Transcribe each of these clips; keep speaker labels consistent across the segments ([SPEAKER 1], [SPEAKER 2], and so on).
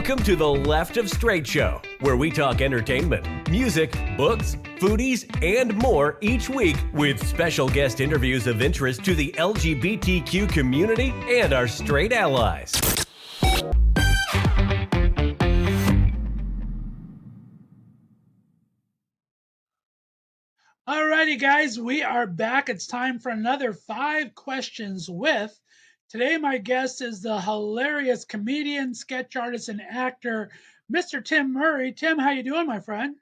[SPEAKER 1] Welcome to the Left of Str8 Show, where we talk entertainment, music, books, foodies, and more each week with special guest interviews of interest to the LGBTQ community and our straight allies.
[SPEAKER 2] Alrighty, guys, we are back. It's time for another 5 questions with. Today, my guest is the hilarious comedian, sketch artist, and actor, Mr. Tim Murray. Tim, how you doing, my friend?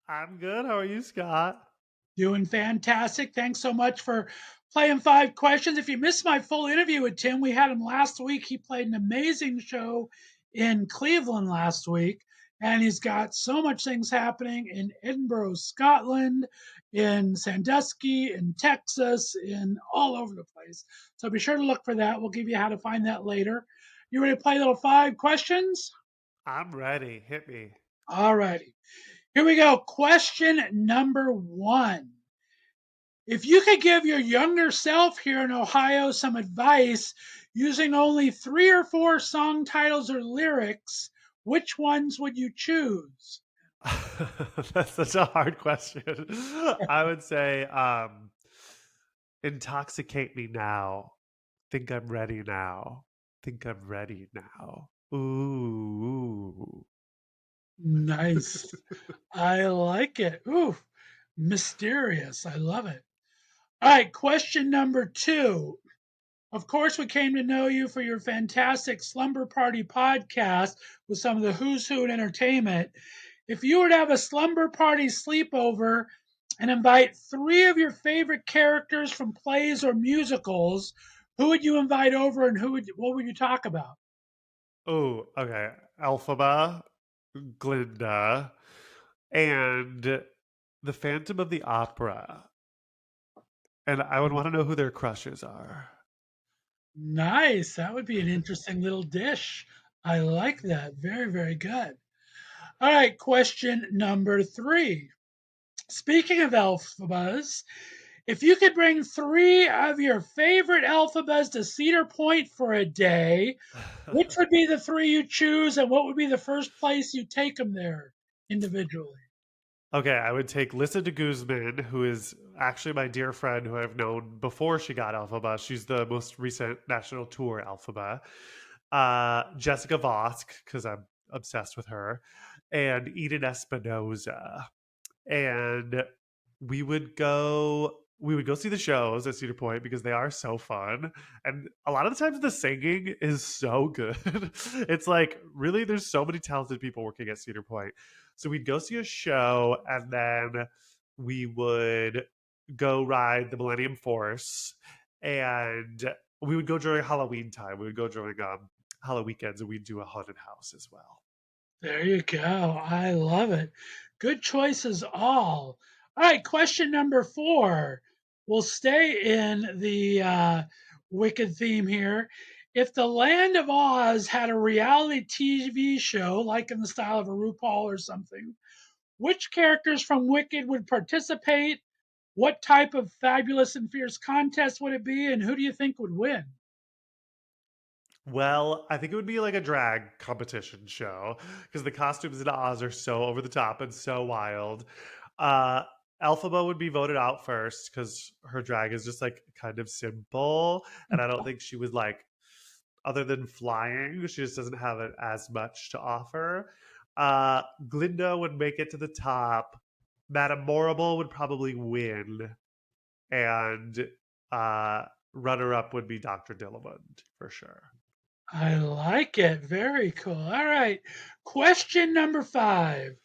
[SPEAKER 3] I'm good. How are you, Scott?
[SPEAKER 2] Doing fantastic. Thanks so much for playing 5 questions. If you missed my full interview with Tim, we had him last week. He played an amazing show in Cleveland last week, and he's got so much things happening in Edinburgh, Scotland, in Sandusky, in Texas, in all over the place. So be sure to look for that. We'll give you how to find that later. You ready to play little 5 questions?
[SPEAKER 3] I'm ready. Hit me.
[SPEAKER 2] All righty. Here we go. Question number 1. If you could give your younger self here in Ohio some advice using only 3 or 4 song titles or lyrics, which ones would you choose?
[SPEAKER 3] That's such a hard question. I would say, intoxicate me now. Think I'm ready now. Think I'm ready now. Ooh.
[SPEAKER 2] Nice. I like it. Ooh, mysterious. I love it. All right, question number 2. Of course, we came to know you for your fantastic Slumber Party podcast with some of the who's who in entertainment. If you were to have a slumber party sleepover and invite 3 of your favorite characters from plays or musicals, who would you invite over and what would you talk about?
[SPEAKER 3] Oh, okay. Elphaba, Glinda, and the Phantom of the Opera. And I would want to know who their crushes are.
[SPEAKER 2] Nice. That would be an interesting little dish. I like that. Very, very good. All right, question number 3. Speaking of Elphabas, if you could bring 3 of your favorite Elphabas to Cedar Point for a day, which would be the 3 you choose, and what would be the first place you take them there individually?
[SPEAKER 3] Okay, I would take Lissa de Guzman, who is actually my dear friend who I've known before she got Alphaba. She's the most recent national tour Alphaba. Jessica Vosk, because I'm obsessed with her, and Eden Espinoza. And we would go see the shows at Cedar Point because they are so fun. And a lot of the times the singing is so good. It's like really there's so many talented people working at Cedar Point. So we'd go see a show and then we would go ride the Millennium Force and we would go during Halloween time. We would go during Halloween weekends and we'd do a haunted house as well.
[SPEAKER 2] There you go. I love it. Good choices all. All right, question number 4. We'll stay in the Wicked theme here. If the Land of Oz had a reality TV show, like in the style of a RuPaul or something, which characters from Wicked would participate? What type of fabulous and fierce contest would it be? And who do you think would win?
[SPEAKER 3] Well, I think it would be like a drag competition show because the costumes in Oz are so over the top and so wild. Uh, Elphaba would be voted out first because her drag is just like kind of simple, and I don't think she was like, other than flying, she just doesn't have it as much to offer. Glinda would make it to the top. Madame Morrible would probably win, and runner up would be Dr. Dillamond for sure.
[SPEAKER 2] I like it. Very cool. All right. Question number 5.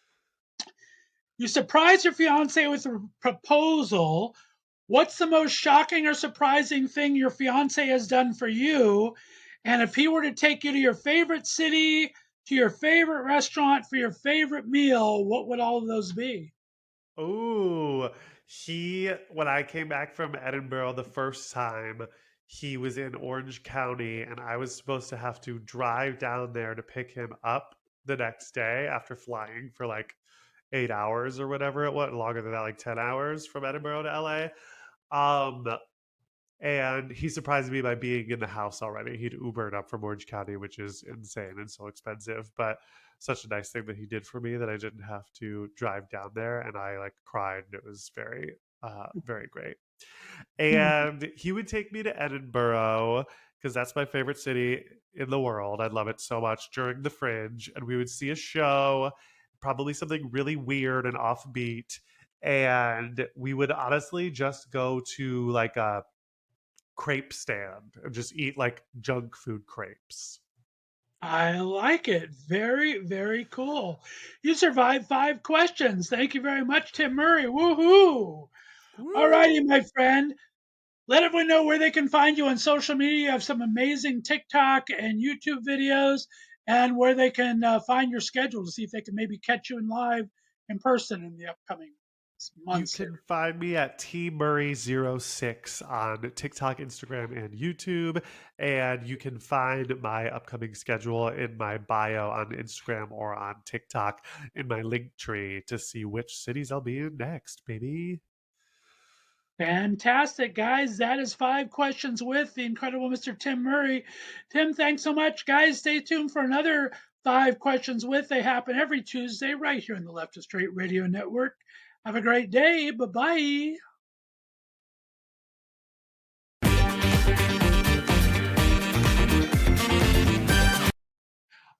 [SPEAKER 2] You surprise your fiance with a proposal. What's the most shocking or surprising thing your fiance has done for you? And if he were to take you to your favorite city, to your favorite restaurant for your favorite meal, what would all of those be?
[SPEAKER 3] Oh, when I came back from Edinburgh the first time, he was in Orange County, and I was supposed to have to drive down there to pick him up the next day after flying for like 8 hours or whatever it was, longer than that, like 10 hours from Edinburgh to LA. Um, And he surprised me by being in the house already. He'd Ubered up from Orange County, which is insane and so expensive, but such a nice thing that he did for me that I didn't have to drive down there. And I like cried. It was very, very great. And he would take me to Edinburgh because that's my favorite city in the world. I love it so much during the Fringe. And we would see a show, probably something really weird and offbeat. And we would honestly just go to like a crepe stand and just eat like junk food crepes.
[SPEAKER 2] I like it. Very, very cool. You survived 5 questions. Thank you very much, Tim Murray. Woohoo! All righty,
[SPEAKER 3] Woo!
[SPEAKER 2] my friend. Let everyone know where they can find you on social media. You have some amazing TikTok and YouTube videos, and where they can find your schedule to see if they can maybe catch you in live in person in the upcoming
[SPEAKER 3] You
[SPEAKER 2] months
[SPEAKER 3] can
[SPEAKER 2] here.
[SPEAKER 3] find me at tmurray06 on TikTok, Instagram, and YouTube. And you can find my upcoming schedule in my bio on Instagram or on TikTok in my link tree to see which cities I'll be in next, baby.
[SPEAKER 2] Fantastic, guys. That is 5 questions with the incredible Mr. Tim Murray. Tim, thanks so much. Guys, stay tuned for another 5 questions with. They happen every Tuesday right here on the Left of Str8 Radio Network. Have a great day. Bye bye.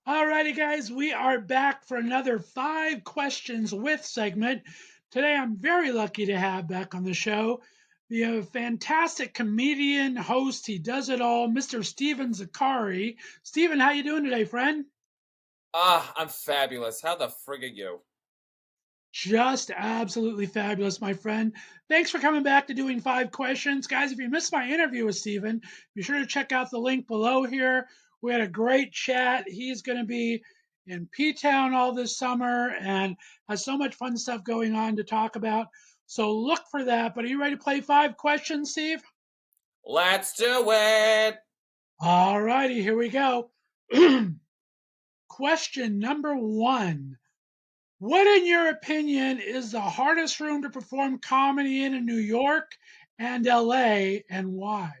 [SPEAKER 2] Alrighty, guys, we are back for another 5 questions with segment. Today, I'm very lucky to have back on the show the fantastic comedian, host, he does it all, Mr. Steven Zakari. Steven, how you doing today, friend?
[SPEAKER 4] I'm fabulous. How the frig are you?
[SPEAKER 2] Just absolutely fabulous, my friend. Thanks for coming back to doing 5 questions. Guys, if you missed my interview with Steven, be sure to check out the link below here. We had a great chat. He's going to be in P Town all this summer and has so much fun stuff going on to talk about. So look for that. But are you ready to play 5 questions, Steve?
[SPEAKER 4] Let's do it.
[SPEAKER 2] All righty, here we go. Question number 1. What, in your opinion, is the hardest room to perform comedy in New York and LA, and why?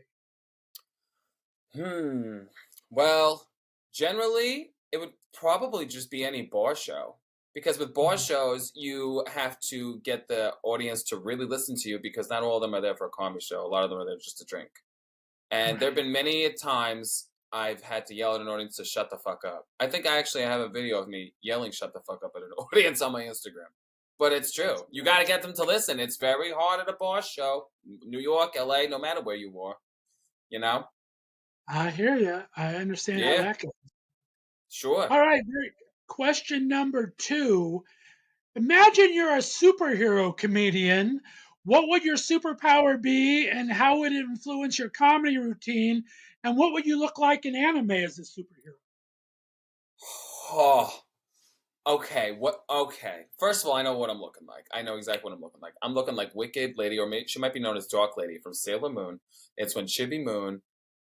[SPEAKER 4] Well, generally, it would probably just be any bar show. Because with bar shows, you have to get the audience to really listen to you because not all of them are there for a comedy show. A lot of them are there just to drink. And there have
[SPEAKER 2] Right.
[SPEAKER 4] been many times I've had to yell at an audience to shut the fuck up. I think I actually have a video of me yelling shut the fuck up at an audience on my Instagram. But it's true. You got to get them to listen. It's very hard at a bar show. New York, LA, no matter where you are. You know?
[SPEAKER 2] I hear you. I understand how
[SPEAKER 4] Yeah,
[SPEAKER 2] that goes.
[SPEAKER 4] sure.
[SPEAKER 2] All right, great. Question number 2. Imagine you're a superhero comedian. What would your superpower be, and how would it influence your comedy routine? And what would you look like in anime as a superhero?
[SPEAKER 4] Oh, okay. What? Okay. First of all, I know what I'm looking like. I know exactly what I'm looking like. I'm looking like Wicked Lady, or maybe she might be known as Dark Lady from Sailor Moon. It's when Chibi Moon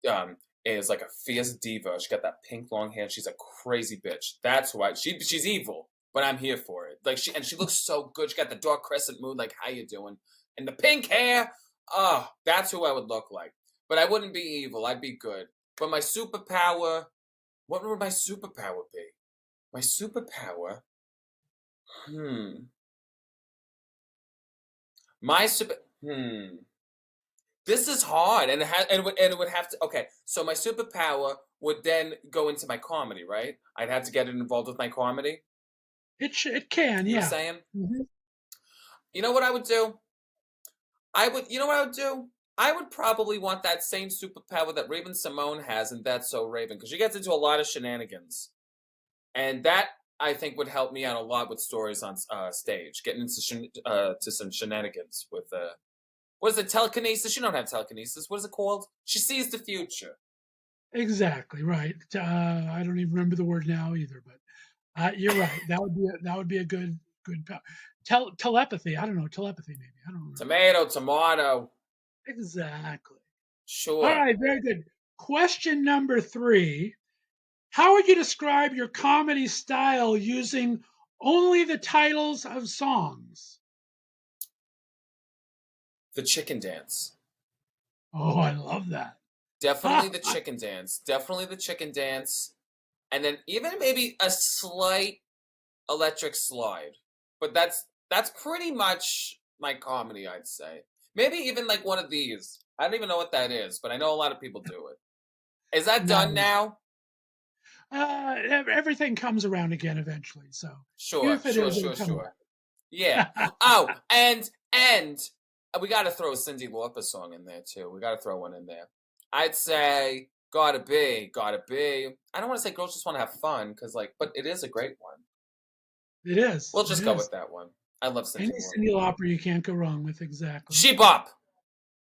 [SPEAKER 4] um, is like a fierce diva. She got that pink long hair. She's a crazy bitch. That's why she's evil, but I'm here for it. Like she looks so good. She got the dark crescent moon. Like, how you doing? And the pink hair. Oh, that's who I would look like. But I wouldn't be evil. I'd be good. But my superpower. What would my superpower be? My superpower. Hmm. My super. This is hard, and it would have to. Okay, so my superpower would then go into my comedy, right? I'd have to get it involved with my comedy.
[SPEAKER 2] It can,
[SPEAKER 4] You were
[SPEAKER 2] yeah.
[SPEAKER 4] saying,
[SPEAKER 2] Mhm.
[SPEAKER 4] you know what I would do? I would, you know what I would do? I would probably want that same superpower that Raven Simone has, and That's So Raven, because she gets into a lot of shenanigans. And that I think would help me out a lot with stories on stage, getting into to some shenanigans with what is it, telekinesis? She don't have telekinesis. What is it called? She sees the future.
[SPEAKER 2] Exactly right. I don't even remember the word now either, but you're right. That would be a good telepathy. I don't know, telepathy maybe. I don't remember.
[SPEAKER 4] Tomato, tomato.
[SPEAKER 2] Exactly. All
[SPEAKER 4] Sure.
[SPEAKER 2] right, very good. Question number 3. How would you describe your comedy style using only the titles of songs?
[SPEAKER 4] The chicken dance.
[SPEAKER 2] Oh, I love that.
[SPEAKER 4] Definitely the chicken dance. Definitely the chicken dance. And then even maybe a slight electric slide. But that's pretty much my comedy, I'd say. Maybe even like one of these. I don't even know what that is, but I know a lot of people do it. Is that done
[SPEAKER 2] Nice.
[SPEAKER 4] now?
[SPEAKER 2] Everything comes around again eventually. So
[SPEAKER 4] Sure,
[SPEAKER 2] if it
[SPEAKER 4] sure,
[SPEAKER 2] is, it'll
[SPEAKER 4] sure,
[SPEAKER 2] come
[SPEAKER 4] sure. Yeah.
[SPEAKER 2] around.
[SPEAKER 4] Oh, and we got to throw a Cyndi Lauper song in there too. We got to throw one in there. I'd say gotta be. I don't want to say girls just want to have fun because but it is a great one.
[SPEAKER 2] It is.
[SPEAKER 4] We'll just
[SPEAKER 2] It
[SPEAKER 4] go
[SPEAKER 2] is.
[SPEAKER 4] with that one. I love Cyndi
[SPEAKER 2] Any
[SPEAKER 4] Lauper.
[SPEAKER 2] Cyndi Lauper you can't go wrong with, exactly.
[SPEAKER 4] She Bop.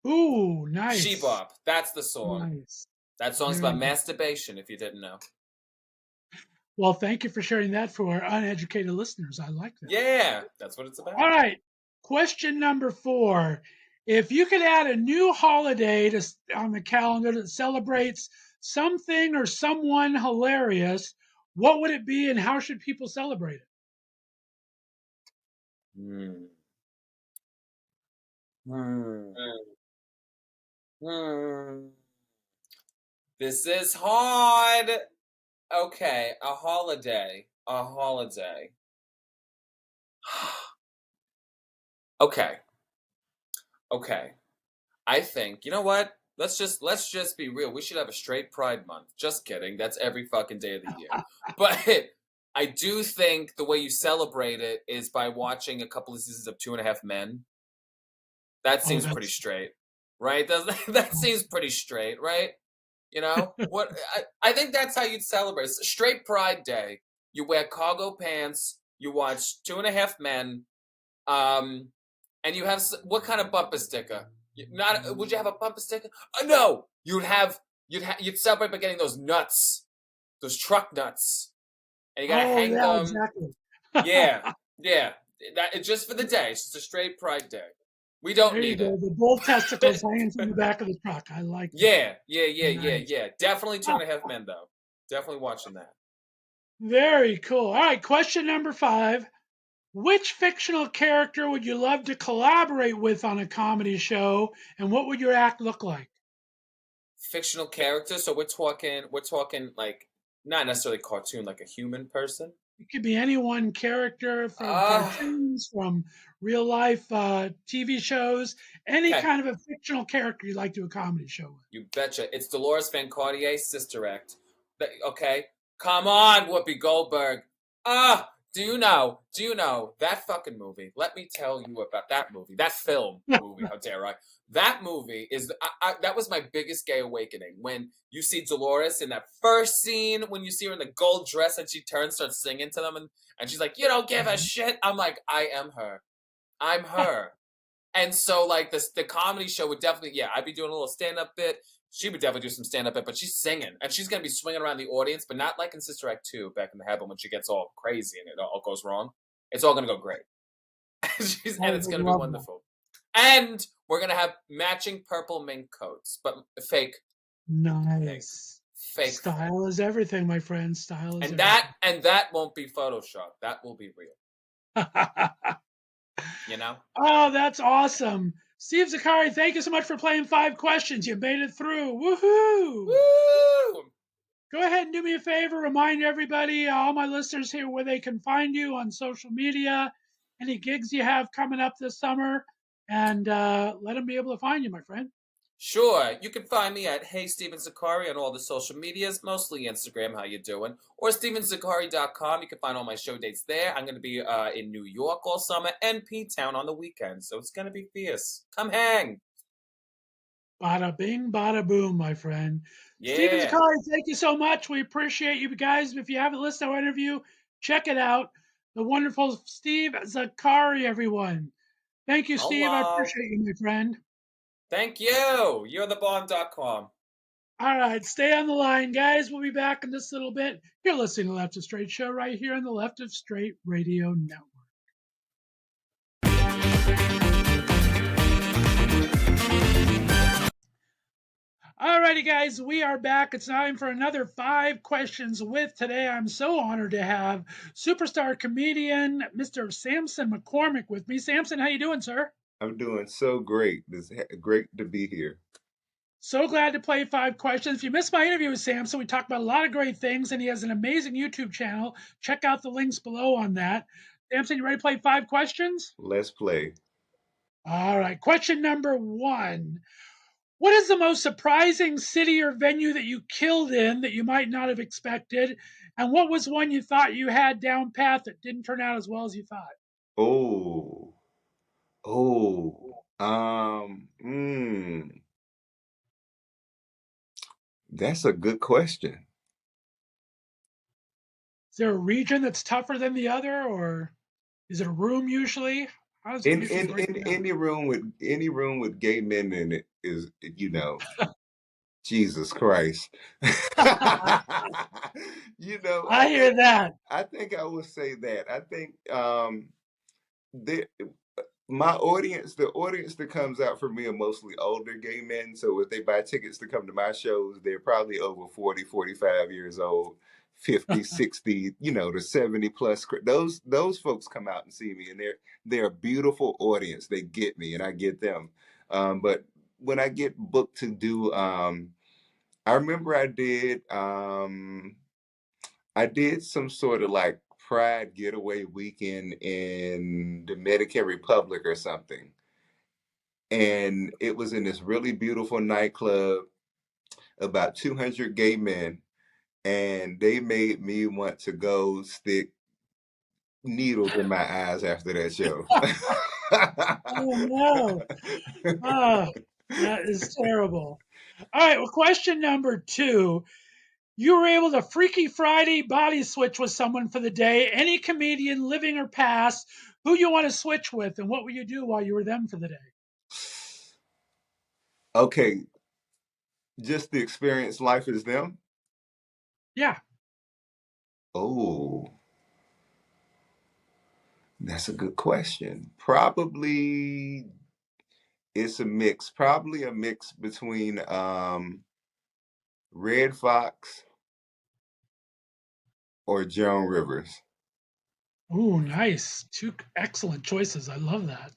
[SPEAKER 2] Ooh, nice.
[SPEAKER 4] She Bop. That's the song.
[SPEAKER 2] Nice.
[SPEAKER 4] That song's
[SPEAKER 2] Very
[SPEAKER 4] about
[SPEAKER 2] good.
[SPEAKER 4] masturbation, if you didn't know.
[SPEAKER 2] Well, thank you for sharing that for our uneducated listeners. I like that.
[SPEAKER 4] Yeah, that's what it's about.
[SPEAKER 2] All right. Question number 4. If you could add a new holiday on the calendar that celebrates something or someone hilarious, what would it be and how should people celebrate it?
[SPEAKER 4] Hmm. Hmm. Hmm. This is hard. Okay, a holiday. A holiday. Okay. Okay. I think, you know what? Let's just be real. We should have a straight Pride Month. Just kidding. That's every fucking day of the year. But I do think the way you celebrate it is by watching a couple of seasons of 2.5 Men. That seems pretty straight, right? That seems pretty straight, right? You know what? I think that's how you'd celebrate. It's a straight Pride Day. You wear cargo pants. You watch 2.5 Men. And you have what kind of bumper sticker? Not would you have a bumper sticker? No, you'd celebrate by getting those nuts, those truck nuts, and you gotta hang
[SPEAKER 2] yeah,
[SPEAKER 4] them.
[SPEAKER 2] exactly.
[SPEAKER 4] Yeah. That it's just for the day. It's just a straight Pride Day. We don't
[SPEAKER 2] There you
[SPEAKER 4] need
[SPEAKER 2] go.
[SPEAKER 4] it.
[SPEAKER 2] The bull testicles hanging from the back of the truck. I like that.
[SPEAKER 4] Yeah. Definitely 2.5 Men though. Definitely watching that.
[SPEAKER 2] Very cool. All right, question number 5. Which fictional character would you love to collaborate with on a comedy show, and what would your act look like?
[SPEAKER 4] Fictional character, so we're talking like not necessarily cartoon, like a human person.
[SPEAKER 2] It could be any one character from
[SPEAKER 4] Ah,
[SPEAKER 2] cartoons, from real life TV shows, any
[SPEAKER 4] okay.
[SPEAKER 2] kind of a fictional character you'd like to do a comedy show with.
[SPEAKER 4] You betcha. It's Dolores Van Cartier's Sister Act. Okay? Come on, Whoopi Goldberg. Do you know that fucking movie? Let me tell you about that movie. That film movie, how dare I? That movie is, that was my biggest gay awakening. When you see Dolores in that first scene, when you see her in the gold dress and she starts singing to them, and she's like, you don't give a shit. I'm like, I am her. I'm her. And so, like, the comedy show would definitely, yeah, I'd be doing a little stand-up bit. She would definitely do some stand-up bit, but she's singing. And she's going to be swinging around the audience, but not like in Sister Act 2, back in the heaven when she gets all crazy and it all goes wrong. It's all going to go great. And it's going to be wonderful. And we're going to have matching purple mink coats, but fake.
[SPEAKER 2] Nice.
[SPEAKER 4] Fake.
[SPEAKER 2] Style is everything, my friend. Style is everything.
[SPEAKER 4] And that won't be Photoshop. That will be real. You know?
[SPEAKER 2] Oh, that's awesome. Steve Zakari, thank you so much for playing 5 questions. You made it through. Woohoo!
[SPEAKER 4] Woo!
[SPEAKER 2] Go ahead and do me a favor. Remind everybody, all my listeners here, where they can find you on social media, any gigs you have coming up this summer, and let them be able to find you, my friend.
[SPEAKER 4] Sure. You can find me at Hey Steven Zakari on all the social medias, mostly Instagram, how you doing, or StevenZakari.com. You can find all my show dates there. I'm going to be in New York all summer and P-Town on the weekends, so it's going to be fierce. Come hang.
[SPEAKER 2] Bada bing, bada boom, my friend.
[SPEAKER 4] Yeah.
[SPEAKER 2] Steven Zakari, thank you so much. We appreciate you guys. If you haven't listened to our interview, check it out. The wonderful Steve Zakari, everyone. Thank you, Steve.
[SPEAKER 4] Hello.
[SPEAKER 2] I appreciate you, my friend.
[SPEAKER 4] Thank you. You're the bomb.com.
[SPEAKER 2] All right, stay on the line, guys. We'll be back in just a little bit. You're listening to Left of Str8 Show right here on the Left of Str8 Radio Network. Alrighty, guys, we are back. It's time for another 5 questions with today. I'm so honored to have superstar comedian Mr. Sampson McCormick with me. Sampson, how you doing, sir?
[SPEAKER 5] I'm doing so great. It's great to be here.
[SPEAKER 2] So glad to play 5 questions. If you missed my interview with Sampson, we talked about a lot of great things, and he has an amazing YouTube channel. Check out the links below on that. Sampson, you ready to play 5 questions?
[SPEAKER 5] Let's play.
[SPEAKER 2] All right. Question number 1. What is the most surprising city or venue that you killed in that you might not have expected? And what was one you thought you had down pat that didn't turn out as well as you thought?
[SPEAKER 5] Oh, oh, that's a good question.
[SPEAKER 2] Is there a region that's tougher than the other, or is it a room usually? How does it
[SPEAKER 5] In
[SPEAKER 2] usually
[SPEAKER 5] in
[SPEAKER 2] break
[SPEAKER 5] in
[SPEAKER 2] down?
[SPEAKER 5] any room with gay men in it is, Jesus Christ. You know, I
[SPEAKER 2] I hear
[SPEAKER 5] think
[SPEAKER 2] that.
[SPEAKER 5] I think I would say that. I think the my audience, the audience that comes out for me are mostly older gay men. So if they buy tickets to come to my shows, they're probably over 40, 45 years old, 50, 60, the 70 plus. Those folks come out and see me, and they're a beautiful audience. They get me and I get them. But when I get booked to do I remember I did some sort of like Pride getaway weekend in Dominican Republic or something. And it was in this really beautiful nightclub, about 200 gay men, and they made me want to go stick needles in my eyes after that show.
[SPEAKER 2] Oh no. Oh, that is terrible. All right. Well, question number 2. You were able to Freaky Friday body switch with someone for the day. Any comedian, living or past, who you want to switch with, and what will you do while you were them for the day?
[SPEAKER 5] Okay, just the experience life is them.
[SPEAKER 2] Yeah.
[SPEAKER 5] Oh, that's a good question. Probably it's a mix. Probably a mix between Red Fox or Joan Rivers.
[SPEAKER 2] Ooh, nice. 2 excellent choices. I love that.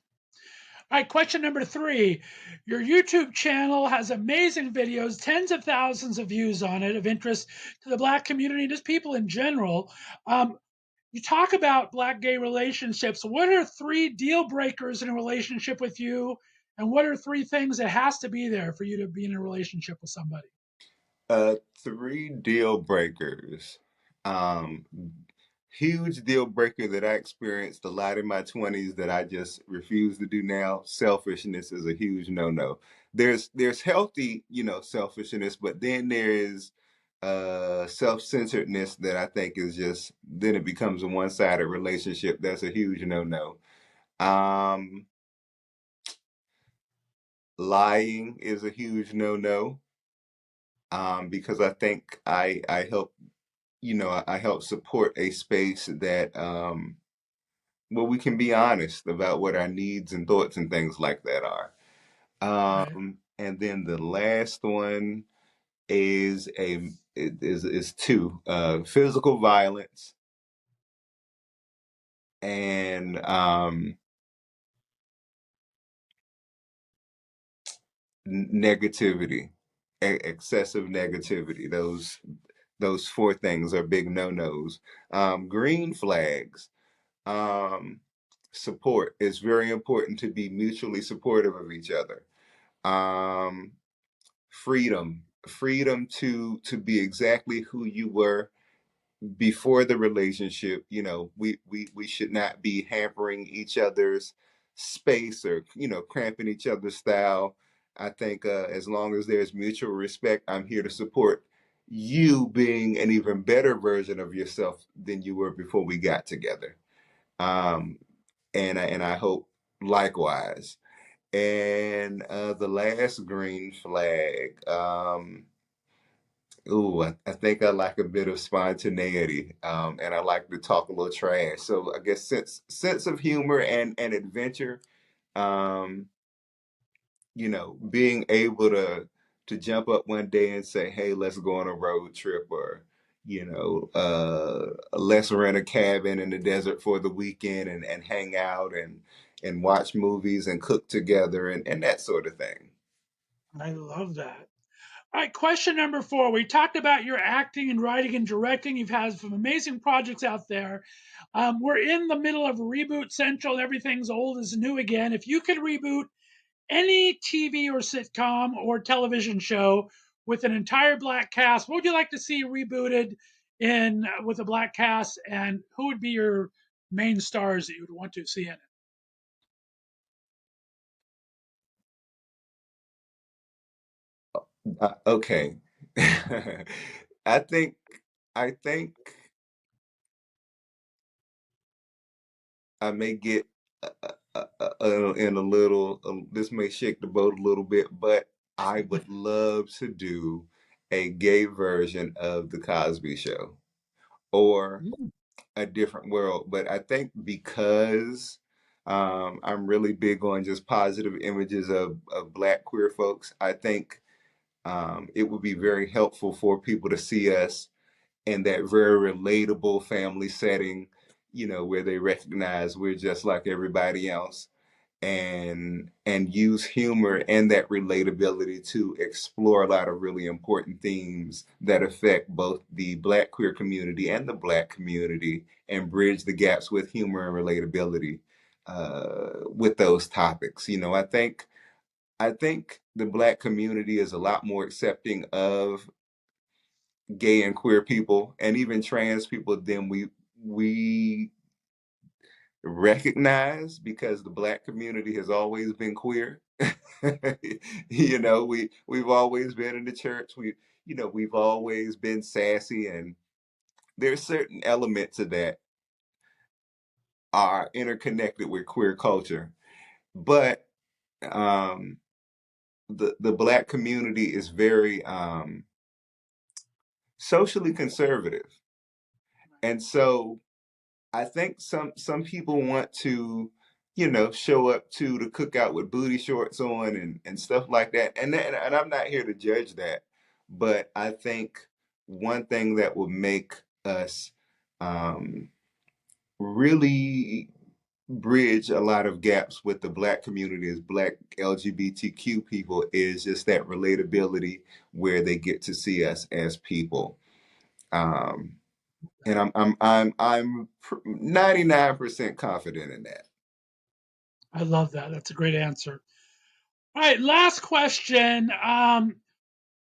[SPEAKER 2] All right, question number 3. Your YouTube channel has amazing videos, tens of thousands of views on it, of interest to the Black community and just people in general. You talk about Black gay relationships. What are 3 deal breakers in a relationship with you? And what are 3 things that has to be there for you to be in a relationship with somebody?
[SPEAKER 5] Three deal breakers. Um, Huge deal breaker that I experienced a lot in my 20s that I just refuse to do now. Selfishness is a huge no-no. There's healthy, selfishness, but then there is self-centeredness that I think is just, then it becomes a one-sided relationship. That's a huge no-no. Um, Lying is a huge no-no. Because I think I help, I help support a space that where we can be honest about what our needs and thoughts and things like that are.
[SPEAKER 2] Right.
[SPEAKER 5] And then the last one is two: physical violence and negativity, excessive negativity. Those four things are big no-nos. Green flags. Um, Support. It's very important to be mutually supportive of each other. Um, freedom to be exactly who you were before the relationship. We should not be hampering each other's space or cramping each other's style. I think as long as there's mutual respect, I'm here to support you being an even better version of yourself than you were before we got together. um and I hope likewise. And the last green flag, I think I like a bit of spontaneity, and I like to talk a little trash. So I guess sense of humor and adventure, um, being able to jump up one day and say, "Hey, let's go on a road trip," or let's rent a cabin in the desert for the weekend and hang out and watch movies and cook together and that sort of thing.
[SPEAKER 2] I love that. All right, question number 4. We talked about your acting and writing and directing. You've had some amazing projects out there. We're in the middle of reboot central. Everything's old is new again. If you could reboot any TV or sitcom or television show with an entire black cast, what would you like to see rebooted in with a black cast, and who would be your main stars that you would want to see in it?
[SPEAKER 5] Okay. I think I think I may get in a little. This may shake the boat a little bit, but I would love to do a gay version of the Cosby Show or a different world. But I think because I'm really big on just positive images of Black queer folks, I think it would be very helpful for people to see us in that very relatable family setting, you know, where they recognize we're just like everybody else, and use humor and that relatability to explore a lot of really important themes that affect both the Black queer community and the Black community, and bridge the gaps with humor and relatability with those topics. You know, I think the Black community is a lot more accepting of gay and queer people and even trans people than we recognize, because the Black community has always been queer. You know, we've always been in the church. We've always been sassy, and there's certain elements of that are interconnected with queer culture. But um the Black community is very socially conservative. And so I think some people want to, you know, show up to the cookout with booty shorts on and stuff like that. And I'm not here to judge that, but I think one thing that will make us um, really bridge a lot of gaps with the Black community as Black LGBTQ people is just that relatability, where they get to see us as people. Um, and I'm 99% confident in that.
[SPEAKER 2] I love that. That's a great answer. All right, last question.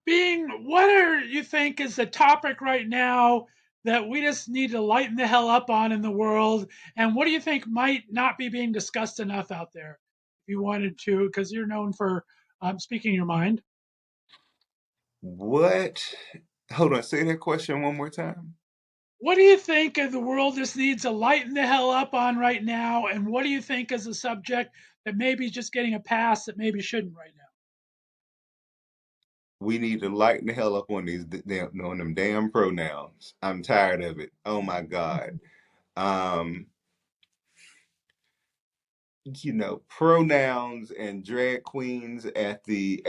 [SPEAKER 2] Being what are you think is the topic right now that we just need to lighten the hell up on in the world, and what do you think might not be being discussed enough out there? If you wanted to, because you're known for speaking your mind.
[SPEAKER 5] What? Hold on, say that question one more time.
[SPEAKER 2] What do you think of the world just needs to lighten the hell up on right now, and what do you think is a subject that maybe just getting a pass that maybe shouldn't right now?
[SPEAKER 5] We need to lighten the hell up on on them damn pronouns. I'm tired of it. Oh my God. Um, you know, pronouns and drag queens at the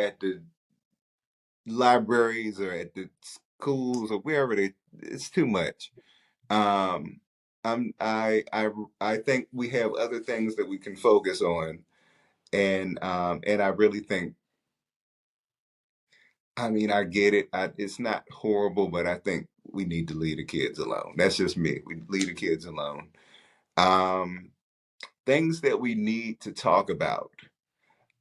[SPEAKER 5] libraries or at the schools or wherever it's too much. Um, I think we have other things that we can focus on, and I really think, I mean, I get it. It's not horrible, but I think we need to leave the kids alone. That's just me. We leave the kids alone. Um, Things that we need to talk about.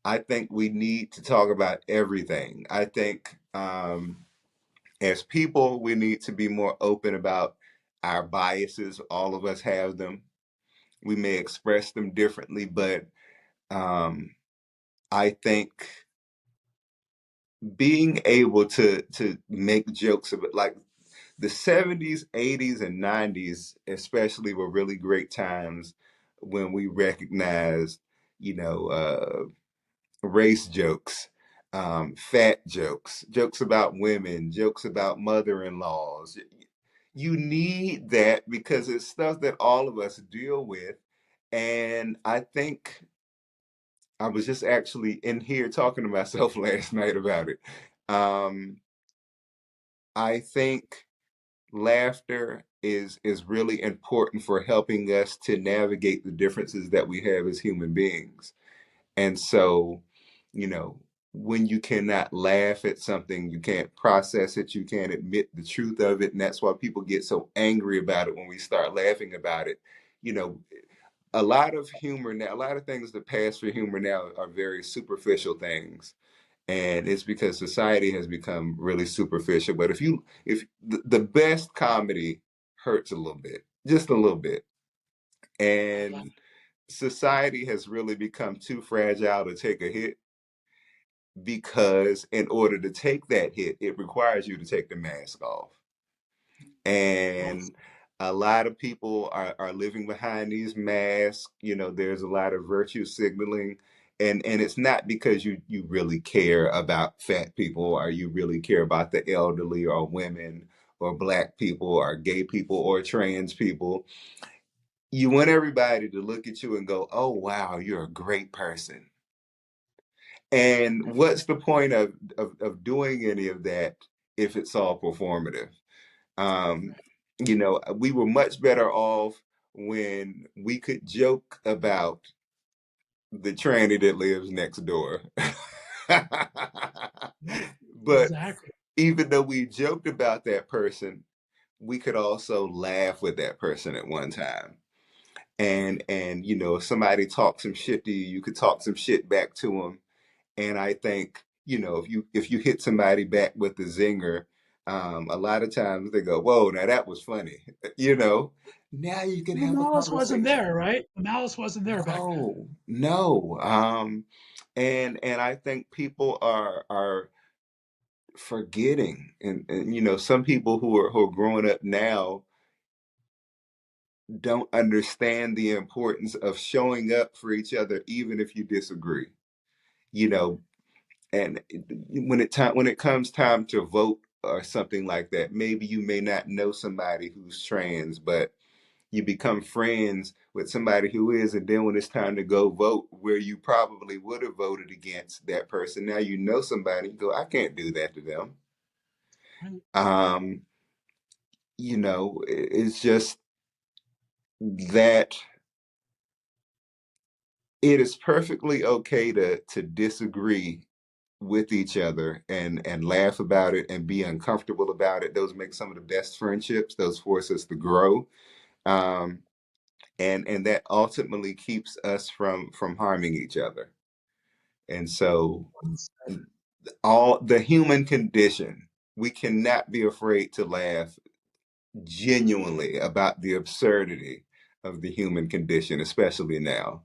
[SPEAKER 5] I think we need to talk about everything. I think as people, we need to be more open about our biases. All of us have them. We may express them differently, but um, I think being able to make jokes of it, like the 70s, 80s, and 90s, especially, were really great times when we recognized, you know, race jokes, fat jokes, jokes about women, jokes about mother-in-laws. You need that because it's stuff that all of us deal with. And I think I was just actually in here talking to myself last night about it. Um, I think laughter is really important for helping us to navigate the differences that we have as human beings. And so, you know, when you cannot laugh at something, you can't process it, you can't admit the truth of it. And that's why people get so angry about it when we start laughing about it. You know, a lot of humor now, a lot of things that pass for humor now are very superficial things. And it's because society has become really superficial. But if the best comedy hurts a little bit, just a little bit. And society has really become too fragile to take a hit, because in order to take that hit, it requires you to take the mask off. And a lot of people are living behind these masks. You know, there's a lot of virtue signaling. And it's not because you really care about fat people, or you really care about the elderly or women or Black people or gay people or trans people. You want everybody to look at you and go, oh, wow, you're a great person. And what's the point of doing any of that if it's all performative? You know, we were much better off when we could joke about the tranny that lives next door. But
[SPEAKER 2] Exactly.
[SPEAKER 5] even though we joked about that person, we could also laugh with that person at one time. And you know, if somebody talks some shit to you, you could talk some shit back to them. And I think, you know, if you hit somebody back with the zinger, a lot of times they go, "Whoa, now that was funny." You know, now you can
[SPEAKER 2] The
[SPEAKER 5] have a
[SPEAKER 2] malice wasn't
[SPEAKER 5] conversation.
[SPEAKER 2] there, right? The malice wasn't there back then.
[SPEAKER 5] No. And I think people are forgetting, and you know, some people who are growing up now don't understand the importance of showing up for each other, even if you disagree. You know, and when it comes time to vote or something like that, maybe you may not know somebody who's trans, but you become friends with somebody who is, and then when it's time to go vote, where you probably would have voted against that person, now you know somebody, you go, I can't do that to them. You know, it's just that it is perfectly okay to disagree with each other and laugh about it and be uncomfortable about it. Those make some of the best friendships. Those force us to grow. Um, and that ultimately keeps us from harming each other. And so all the human condition, we cannot be afraid to laugh genuinely about the absurdity of the human condition, especially now.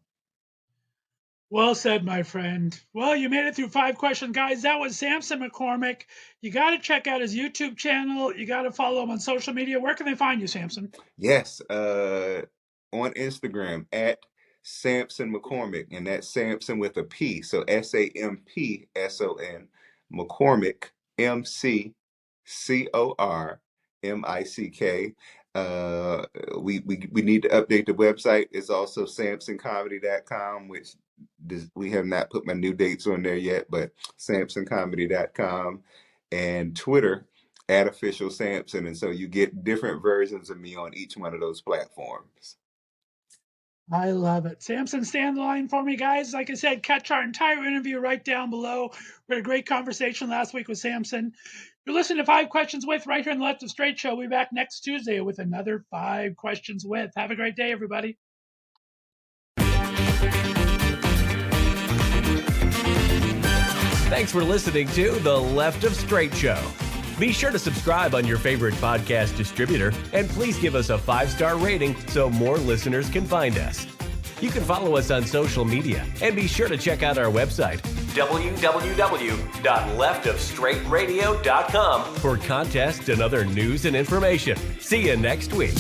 [SPEAKER 2] Well said, my friend. Well, you made it through 5 questions, guys. That was Sampson McCormick. You got to check out his YouTube channel. You got to follow him on social media. Where can they find you, Sampson?
[SPEAKER 5] Yes, on Instagram at Sampson McCormick, and that's Sampson with a P, so SAMPSON, McCormick, MCCORMICK. We need to update the website. It's also SampsonComedy.com, which we have not put my new dates on there yet, but SampsonComedy.com, and Twitter at Official Sampson. And so you get different versions of me on each one of those platforms.
[SPEAKER 2] I love it. Sampson, stay on the line for me, guys. Like I said, catch our entire interview right down below. We had a great conversation last week with Sampson. You're listening to 5 Questions With right here on the Left of Str8 Show. We'll be back next Tuesday with another 5 Questions With. Have a great day, everybody.
[SPEAKER 1] Thanks for listening to the Left of Str8 Show. Be sure to subscribe on your favorite podcast distributor, and please give us a 5-star rating so more listeners can find us. You can follow us on social media, and be sure to check out our website, www.leftofstraightradio.com, for contests and other news and information. See you next week.